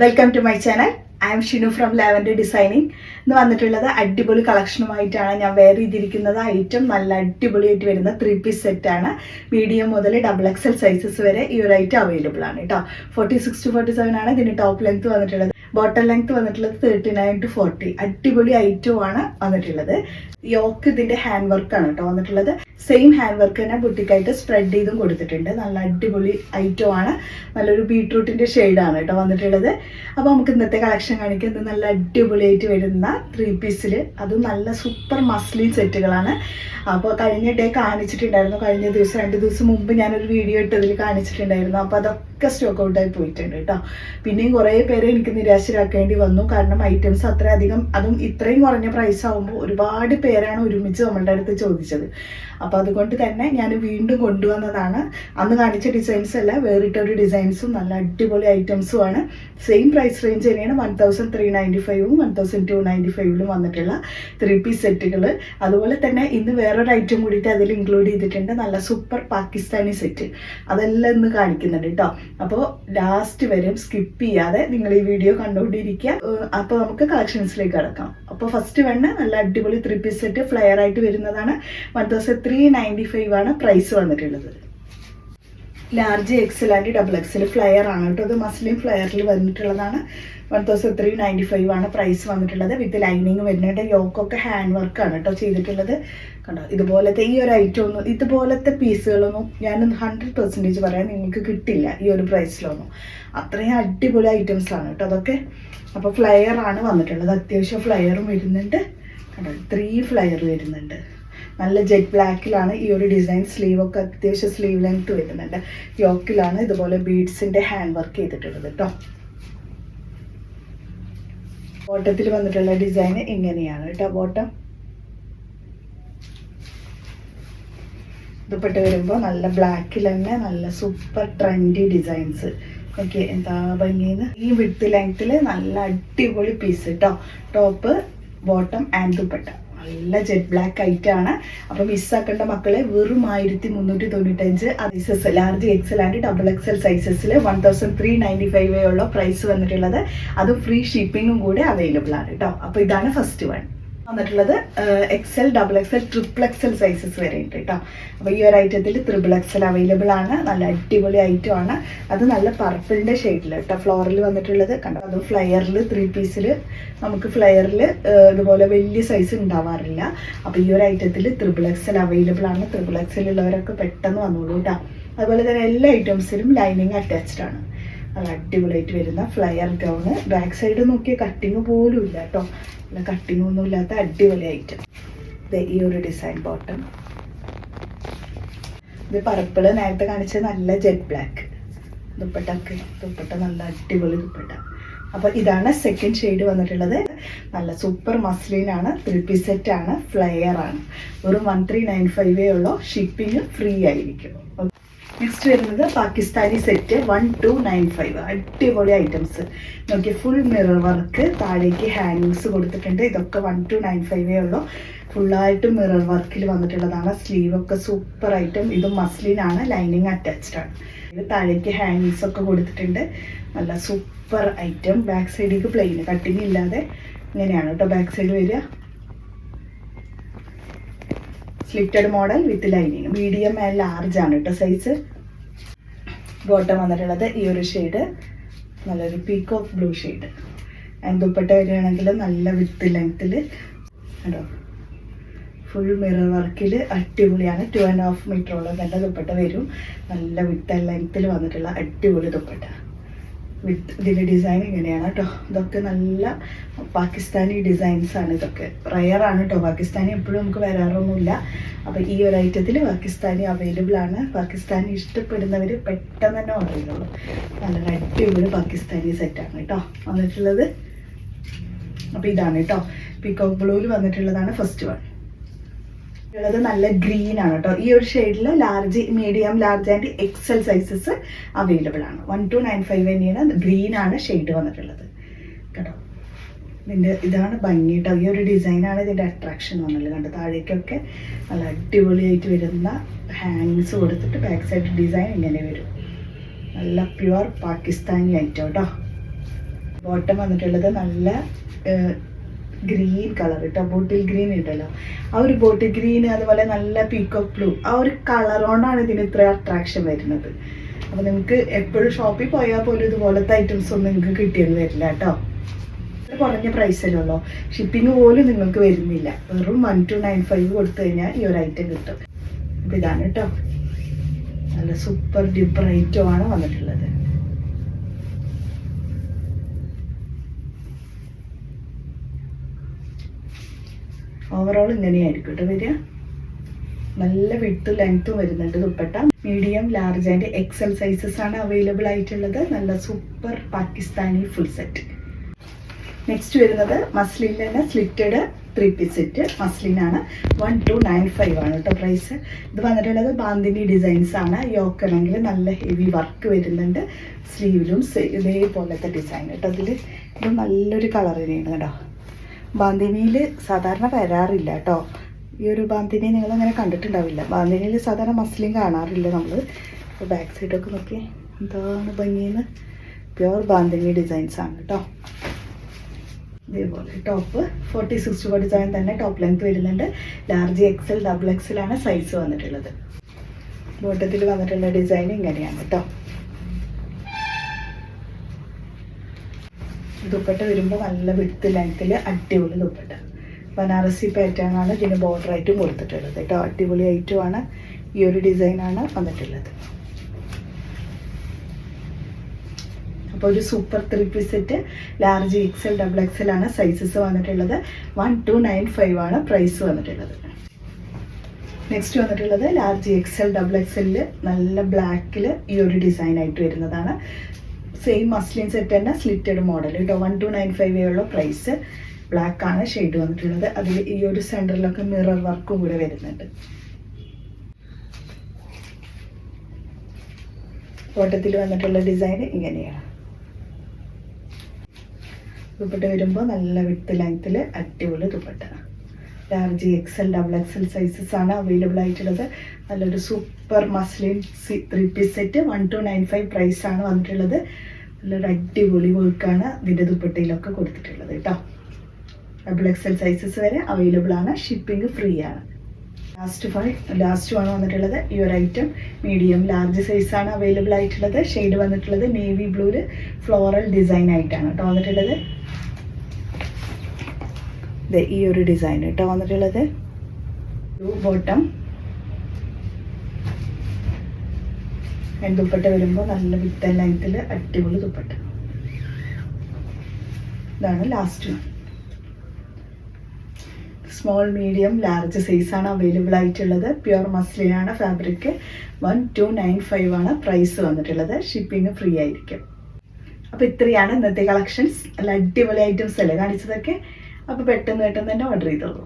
Welcome to my channel. I am Shinu from Lavender Designing. ഇന്ന് വന്നിട്ടുള്ളത് അടിപൊളി കളക്ഷനുമായിട്ടാണ് ഞാൻ വെയർ ചെയ്തിരിക്കുന്നത്. ഐറ്റം നല്ല അടിപൊളിയായിട്ട് വരുന്ന 3-piece സെറ്റാണ്. മീഡിയം മുതൽ XXL സൈസസ് വരെ ഈ ഒരു ഐറ്റം അവൈലബിൾ ആണ് കേട്ടോ. 46 to 47 ആണ് ഇതിന് ടോപ്പ് ലെങ്ത് വന്നിട്ടുള്ളത്. ബോട്ടം ലെങ്ത് വന്നിട്ടുള്ളത് 39 to 40. അടിപൊളി ഐറ്റമാണ് വന്നിട്ടുള്ളത്. യോക്ക് ഇതിന്റെ ഹാൻഡ് വർക്കാണ് കേട്ടോ വന്നിട്ടുള്ളത്. സെയിം ഹാൻഡ് വർക്ക് തന്നെ ബുട്ടിക്കായിട്ട് സ്പ്രെഡ് ചെയ്തും കൊടുത്തിട്ടുണ്ട്. നല്ല അടിപൊളി ഐറ്റമാണ്. നല്ലൊരു ബീട്രൂട്ടിന്റെ ഷെയ്ഡാണ് കേട്ടോ വന്നിട്ടുള്ളത്. അപ്പോൾ നമുക്ക് ഇന്നത്തെ കളക്ഷൻ കാണിക്കുന്നത് നല്ല അടിപൊളിയായിട്ട് വരുന്ന 3-piece, അതും നല്ല സൂപ്പർ മസ്ലിൻ സെറ്റുകളാണ്. അപ്പോൾ കഴിഞ്ഞ ഡേ കാണിച്ചിട്ടുണ്ടായിരുന്നു. കഴിഞ്ഞ ദിവസം 2 ദിവസം മുമ്പ് ഞാനൊരു വീഡിയോ ഇട്ടതിൽ കാണിച്ചിട്ടുണ്ടായിരുന്നു. അപ്പോൾ അതൊക്കെ സ്റ്റോക്ക് ഔട്ടായി പോയിട്ടുണ്ട് കേട്ടോ. പിന്നെയും കുറേ പേരെ എനിക്ക് നിരാശരാക്കേണ്ടി വന്നു. കാരണം ഐറ്റംസ് അത്രയധികം, അതും ഇത്രയും കുറഞ്ഞ പ്രൈസ് ആകുമ്പോൾ ഒരുപാട് പേരാണ് ഒരുമിച്ച് നമ്മളുടെ അടുത്ത് ചോദിച്ചത്. അപ്പോൾ അതുകൊണ്ട് തന്നെ ഞാൻ വീണ്ടും കൊണ്ടുവന്നതാണ്. അന്ന് കാണിച്ച ഡിസൈൻസ് അല്ല, വേറിട്ടൊരു ഡിസൈൻസും നല്ല അടിപൊളി ഐറ്റംസും ആണ്. സെയിം പ്രൈസ് റേഞ്ച് തന്നെയാണ്. 1395ഉം 1295ലും വന്നിട്ടുള്ള 3-piece സെറ്റുകൾ. അതുപോലെ തന്നെ ഇന്ന് വേറൊരു ഐറ്റം കൂടിയിട്ട് അതിൽ ഇൻക്ലൂഡ് ചെയ്തിട്ടുണ്ട്. നല്ല സൂപ്പർ പാകിസ്ഥാനി സെറ്റ്. അതെല്ലാം ഇന്ന് കാണിക്കുന്നുണ്ട് കേട്ടോ. അപ്പോൾ ലാസ്റ്റ് വരെ സ്കിപ്പ് ചെയ്യാതെ നിങ്ങൾ ഈ വീഡിയോ കണ്ടുകൊണ്ടിരിക്കുക. അപ്പോൾ നമുക്ക് കളക്ഷൻസിലേക്ക് കടക്കാം. അപ്പോൾ ഫസ്റ്റ് നല്ല അടിപൊളി 3-piece സെറ്റ് ഫ്ലെയർ ആയിട്ട് വരുന്നതാണ്. 1395 ആണ് പ്രൈസ് വന്നിട്ടുള്ളത്. Large XL and XXL flare ആണ് കേട്ടോ. അത് മസ്ലിൻ ഫ്ലെയറിൽ വന്നിട്ടുള്ളതാണ്. 1395 ആണ് പ്രൈസ് വന്നിട്ടുള്ളത്. വിത്ത് ലൈനിങ് വരുന്നുണ്ട്. യോക്കൊക്കെ ഹാൻഡ് വർക്കാണ് കേട്ടോ ചെയ്തിട്ടുള്ളത്. കണ്ടോ, ഇതുപോലത്തെ ഈ ഒരു ഐറ്റം ഒന്നും, ഇതുപോലത്തെ പീസുകളൊന്നും ഞാൻ 100% പറയാൻ നിങ്ങൾക്ക് കിട്ടില്ല ഈ ഒരു പ്രൈസിലൊന്നും. അത്രയും അടിപൊളി ഐറ്റംസ് ആണ് കേട്ടോ അതൊക്കെ. അപ്പോൾ ഫ്ലെയർ ആണ് വന്നിട്ടുള്ളത്. അത്യാവശ്യം ഫ്ലെയറും വരുന്നുണ്ട്. കണ്ടോ, 3 ഫ്ലെയർ വരുന്നുണ്ട്. നല്ല ജെറ്റ് ബ്ലാക്കിലാണ് ഈ ഒരു ഡിസൈൻ. സ്ലീവൊക്കെ അത്യാവശ്യം സ്ലീവ് ലെങ്ത് വരുന്നുണ്ട്. യോക്കിലാണ് ഇതുപോലെ ബീഡ്സിന്റെ ഹാൻഡ് വർക്ക് ചെയ്തിട്ടുള്ളത് കേട്ടോ. ബോട്ടത്തിൽ വന്നിട്ടുള്ള ഡിസൈൻ ഇങ്ങനെയാണ് കേട്ടോ. ബോട്ടം ദുപ്പട്ട വരുമ്പോൾ നല്ല ബ്ലാക്കിൽ തന്നെ നല്ല സൂപ്പർ ട്രെൻഡി ഡിസൈൻസ്. ഓക്കെ, എന്താ ഭംഗിന്ന്. ഈ വിഡ്ത്ത് ലെങ്ത്തിൽ നല്ല അടിപൊളി പീസ് കേട്ടോ. ടോപ്പ്, ബോട്ടം ആൻഡ് ദുപ്പട്ട നല്ല ജെറ്റ് ബ്ലാക്ക് ആയിട്ടാണ്. അപ്പോൾ മിസ്സാക്കേണ്ട മക്കളെ, വെറും 1395 sizes large XL and XXL സൈസസിൽ 1395 ഉള്ള പ്രൈസ് വന്നിട്ടുള്ളത്. അത് ഫ്രീ ഷിപ്പിങ്ങും കൂടെ അവൈലബിൾ ആണ് കേട്ടോ. അപ്പോൾ ഇതാണ് ഫസ്റ്റ് വന്നിട്ടുള്ളത്. XL, XXL, XXL സൈസസ് വരെ ഉണ്ട് കേട്ടോ. അപ്പോൾ ഈ ഒരു ഐറ്റത്തിൽ XXL അവൈലബിൾ ആണ്. നല്ല അടിപൊളി ഐറ്റം ആണ്. അത് നല്ല പർപ്പിളിൻ്റെ ഷെയ്ഡിൽ കേട്ടോ ഫ്ലോറിൽ വന്നിട്ടുള്ളത്. കണ്ടോ, അത് ഫ്ലെയറിൽ 3-piece നമുക്ക് ഫ്ലെയറിൽ ഇതുപോലെ വലിയ സൈസ് ഉണ്ടാവാറില്ല. അപ്പോൾ ഈ ഒരു ഐറ്റത്തിൽ XXL അവൈലബിൾ ആണ്. XXL ഉള്ളവരൊക്കെ പെട്ടെന്ന് വന്നോളൂ കേട്ടോ. അതുപോലെ തന്നെ എല്ലാ ഐറ്റംസിലും ലൈനിങ് അറ്റാച്ച്ഡ് ആണ്. നല്ല അടിപൊളിയായിട്ട് വരുന്ന ഫ്ലെയർ ഗൗണ്. ബാക്ക് സൈഡ് നോക്കിയ കട്ടിങ് പോലും ഇല്ല കേട്ടോ. നല്ല കട്ടിങ് ഒന്നും ഇല്ലാത്ത അടിപൊളി ഐറ്റം. ഈ ഒരു ഡിസൈൻ ബോട്ടം. ഇത് പർപ്പിള് നേരത്തെ കാണിച്ചത് നല്ല ജെറ്റ് ബ്ലാക്ക്. ദുപ്പട്ട നല്ല അടിപൊളി ദുപ്പട്ട. അപ്പോൾ ഇതാണ് സെക്കൻഡ് ഷെയ്ഡ് വന്നിട്ടുള്ളത്. നല്ല സൂപ്പർ മസ്ലിനാണ്. 3-piece സെറ്റ് ആണ്. ഫ്ലെയർ ആണ്. ഒരു 1395 ഉള്ളൂ. ഷിപ്പിംഗ് ഫ്രീ ആയിരിക്കും. നെക്സ്റ്റ് വരുന്നത് പാകിസ്ഥാനി സെറ്റ് 1295. അടിപൊളി ഐറ്റംസ് നോക്കി. ഫുൾ മിറർ വർക്ക്, താഴേക്ക് ഹാങ്ങിങ്സ് കൊടുത്തിട്ടുണ്ട്. ഇതൊക്കെ 1295 ഉള്ളൂ. ഫുള്ളായിട്ട് മിറർ വർക്കിൽ വന്നിട്ടുള്ളതാണ്. സ്ലീവൊക്കെ സൂപ്പർ ഐറ്റം. ഇതും മസ്ലിനാണ്. ലൈനിങ് അറ്റാച്ച്ഡ് ആണ്. ഇത് താഴേക്ക് ഹാങ്ങിങ്സ് ഒക്കെ കൊടുത്തിട്ടുണ്ട്. നല്ല സൂപ്പർ ഐറ്റം. ബാക്ക് സൈഡിലേക്ക് പ്ലെയിൻ, കട്ടിങ് ഇല്ലാതെ ഇങ്ങനെയാണ് കേട്ടോ ബാക്ക് സൈഡ് വരിക. Slitted model with lining. Medium and large ആണ് കേട്ടോ സൈസ്. ബോട്ടം വന്നിട്ടുള്ളത് ഈ ഒരു ഷെയ്ഡ്, നല്ലൊരു peacock blue shade. And dupatta വരികയാണെങ്കിൽ നല്ല വിത്ത് ലെങ്ത്തിൽ കേട്ടോ. ഫുൾ മിറർ വർക്കിൽ അടിപൊളിയാണ്. 2.5 മീറ്ററോളം തന്നെ ദുപ്പട്ട വരും. നല്ല വിത്ത് ലെങ്ത്തിൽ വന്നിട്ടുള്ള അടിപൊളി ദുപ്പട്ട. ഇതിൻ്റെ ഡിസൈൻ ഇങ്ങനെയാണ് കേട്ടോ. ഇതൊക്കെ നല്ല പാകിസ്ഥാനി ഡിസൈൻസ് ആണ്. ഇതൊക്കെ റയറാണ് കേട്ടോ. പാകിസ്ഥാനി എപ്പോഴും നമുക്ക് വരാറൊന്നുമില്ല. അപ്പോൾ ഈ ഒരു ഐറ്റത്തിൽ പാകിസ്ഥാനി അവൈലബിൾ ആണ്. പാകിസ്ഥാനി ഇഷ്ടപ്പെടുന്നവർ പെട്ടെന്ന് തന്നെ ഓർഡർ ചെയ്യുള്ളൂ. നല്ല അടിപൊളി പാകിസ്ഥാനി സെറ്റാണ് കേട്ടോ വന്നിട്ടുള്ളത്. അപ്പോൾ ഇതാണ് കേട്ടോ. പീക്കോക്ക് ബ്ലൂവിൽ വന്നിട്ടുള്ളതാണ് ഫസ്റ്റ് ഉള്ളത്. നല്ല ഗ്രീൻ ആണ് കേട്ടോ. ഈ ഒരു ഷെയ്ഡിൽ large, medium, large and XL sizes available ആണ്. 1295 തന്നെയാണ്. ഗ്രീൻ ആണ് ഷെയ്ഡ് വന്നിട്ടുള്ളത് കേട്ടോ. ഇതാണ് ഭംഗി കേട്ടോ. ഈ ഒരു ഡിസൈനാണ് ഇതിൻ്റെ അട്രാക്ഷൻ വന്നുള്ളത്. കണ്ടോ, താഴേക്കൊക്കെ നല്ല അടിപൊളിയായിട്ട് വരുന്ന ഹാങ്ങിങ്സ് കൊടുത്തിട്ട് ബാക്ക് സൈഡ് ഡിസൈൻ ഇങ്ങനെ വരും. നല്ല പ്യുവർ പാകിസ്ഥാനി ഐറ്റം കേട്ടോ. ബോട്ടം വന്നിട്ടുള്ളത് നല്ല ഗ്രീൻ കളർ കേട്ടോ, ബോട്ടിൽ ഗ്രീൻ ഉണ്ടല്ലോ, ആ ഒരു ബോട്ടിൽ ഗ്രീൻ, അതുപോലെ നല്ല പീക്കോക്ക് ബ്ലൂ, ആ ഒരു കളർ കൊണ്ടാണ് ഇതിന് ഇത്ര അട്രാക്ഷൻ വരുന്നത്. അപ്പോൾ നിങ്ങൾക്ക് എപ്പോഴും ഷോപ്പിൽ പോയാൽ പോലും ഇതുപോലത്തെ ഐറ്റംസ് ഒന്നും നിങ്ങൾക്ക് കിട്ടിയെന്ന് വരില്ല കേട്ടോ. കുറഞ്ഞ പ്രൈസല്ലേ ഉള്ളൂ, ഷിപ്പിംഗ് പോലും നിങ്ങൾക്ക് വരുന്നില്ല. വെറും 1295 കൊടുത്തു കഴിഞ്ഞാൽ ഈ ഒരു ഐറ്റം കിട്ടും. അപ്പോൾ ഇതാണ് കേട്ടോ, നല്ല സൂപ്പർ ഡ്യൂപ്പർ ഐറ്റമാണ് വന്നിട്ടുള്ളത്. ഓവറോൾ ഇങ്ങനെയായിരിക്കും കേട്ടോ വരിക. നല്ല വിഡ്ത്തും ലെങ്ത്തും വരുന്നുണ്ട് dupatta. Medium, large and Excel sizes ആണ് അവൈലബിൾ ആയിട്ടുള്ളത്. നല്ല super Pakistani full set. Next വരുന്നത് മസ്ലിനിൽ തന്നെ സ്ലിറ്റഡ് 3 പീസ് സെറ്റ്. മസ്ലിനാണ്, 1295 ആണ് കേട്ടോ പ്രൈസ്. ഇത് വന്നിട്ടുള്ളത് ബാന്തിനി ഡിസൈൻസ് ആണ്. യോക്കാണെങ്കിൽ നല്ല ഹെവി വർക്ക് വരുന്നുണ്ട്. സ്ലീവിലും ഇതേപോലത്തെ ഡിസൈൻ കേട്ടോ. ഇത് നല്ലൊരു കളർ തന്നെയാണ് കേട്ടോ. ബാന്തിനിയിൽ സാധാരണ വരാറില്ല കേട്ടോ. ഈ ഒരു ബാന്തിനി നിങ്ങളങ്ങനെ കണ്ടിട്ടുണ്ടാവില്ല. ബാന്തിനിയിൽ സാധാരണ മസ്ലിൻ കാണാറില്ല നമ്മൾ. അപ്പോൾ ബാക്ക് സൈഡൊക്കെ നോക്കി എന്താണ് ഭംഗിയെന്ന്. പ്യുവർ ബാന്തിനി ഡിസൈൻസ് ആണ് കേട്ടോ. ഇതേപോലെ ടോപ്പ് 40-60 തന്നെ ടോപ്പ് ലെങ്ത് വരുന്നുണ്ട്. ലാർജ് എക്സൽ, ഡബിൾ എക്സൽ ആണ് സൈസ് വന്നിട്ടുള്ളത്. ബോട്ടത്തിൽ വന്നിട്ടുള്ള ഡിസൈൻ ഇങ്ങനെയാണ് കേട്ടോ. ദുപ്പട്ട വരുമ്പോൾ നല്ല വിഡ്ത്ത് ലെങ്ത്തിൽ അടിപൊളി ദുപ്പട്ട. ബനാറസി പാറ്റേൺ ആണ് ഇതിന് ബോർഡർ ആയിട്ടും കൊടുത്തിട്ടുള്ളത് കേട്ടോ. അടിപൊളി ഐറ്റമാണ്. ഈ ഒരു ഡിസൈനാണ് വന്നിട്ടുള്ളത്. അപ്പോൾ ഒരു super 3 piece set, large XL, double XL ആണ് സൈസസ് വന്നിട്ടുള്ളത്. 1295 ആണ് പ്രൈസ് വന്നിട്ടുള്ളത്. നെക്സ്റ്റ് വന്നിട്ടുള്ളത് ലാർജ് എക്സൽ, ഡബിൾ എക്സലിൽ നല്ല ബ്ലാക്കിൽ ഈ ഒരു ഡിസൈൻ ആയിട്ട് വരുന്നതാണ്. സെയിം മസ്ലിൻ സെറ്റ് തന്നെ, സ്ലിറ്റഡ് മോഡൽ കേട്ടോ. 1295 ഉള്ള പ്രൈസ്. ബ്ലാക്ക് ആണ് ഷെയ്ഡ് വന്നിട്ടുള്ളത്. അതിൽ ഈ ഒരു സെൻറ്ററിലൊക്കെ മിറർ വർക്കും കൂടെ വരുന്നുണ്ട്. ബോട്ടത്തിൽ വന്നിട്ടുള്ള ഡിസൈൻ ഇങ്ങനെയാണ്. ദുപ്പട്ട വരുമ്പോൾ നല്ല വിഡ്ത്ത് ലെങ്ത്തിൽ അടിപൊളി dupatta. Large XL, double XL sizes ആണ് അവൈലബിൾ ആയിട്ടുള്ളത്. നല്ലൊരു super muslin 3 piece set. 1295 price ആണ് വന്നിട്ടുള്ളത്. നല്ലൊരു അടിപൊളി വർക്കാണ് ഇതിൻ്റെ ദുപ്പട്ടയിലൊക്കെ കൊടുത്തിട്ടുള്ളത് കേട്ടോ. ഡബിൾ എക്സൽ സൈസസ് വരെ അവൈലബിൾ ആണ്. ഷിപ്പിംഗ് ഫ്രീ ആണ്. ലാസ്റ്റ് ആണ് വന്നിട്ടുള്ളത് ഈ ഒരു ഐറ്റം. മീഡിയം, ലാർജ് സൈസ് ആണ് അവൈലബിൾ ആയിട്ടുള്ളത്. ഷെയ്ഡ് വന്നിട്ടുള്ളത് നേവി ബ്ലൂര് ഫ്ലോറൽ ഡിസൈൻ ആയിട്ടാണ് കേട്ടോ വന്നിട്ടുള്ളത്. ഈ ഒരു ഡിസൈൻ കേട്ടോ വന്നിട്ടുള്ളത്. ബോട്ടം ദുപ്പട്ട വരുമ്പോൾ നല്ല വിത്ത് ലെങ്ത്തിൽ അടിപൊളി ദുപ്പട്ട. ഇതാണ് last. Small, medium, large size ആണ് അവൈലബിൾ ആയിട്ടുള്ളത്. പ്യുവർ മസ്ലിൻ ആണ് ഫാബ്രിക്. 1295 ആണ് പ്രൈസ് വന്നിട്ടുള്ളത്. ഷിപ്പിംഗ് ഫ്രീ ആയിരിക്കും. അപ്പോൾ ഇത്രയാണ് ഇന്നത്തെ കളക്ഷൻസ്. നല്ല അടിപൊളി ഐറ്റംസ് അല്ലേ കാണിച്ചതൊക്കെ. അപ്പോൾ പെട്ടെന്ന് തന്നെ ഓർഡർ ചെയ്തോളൂ.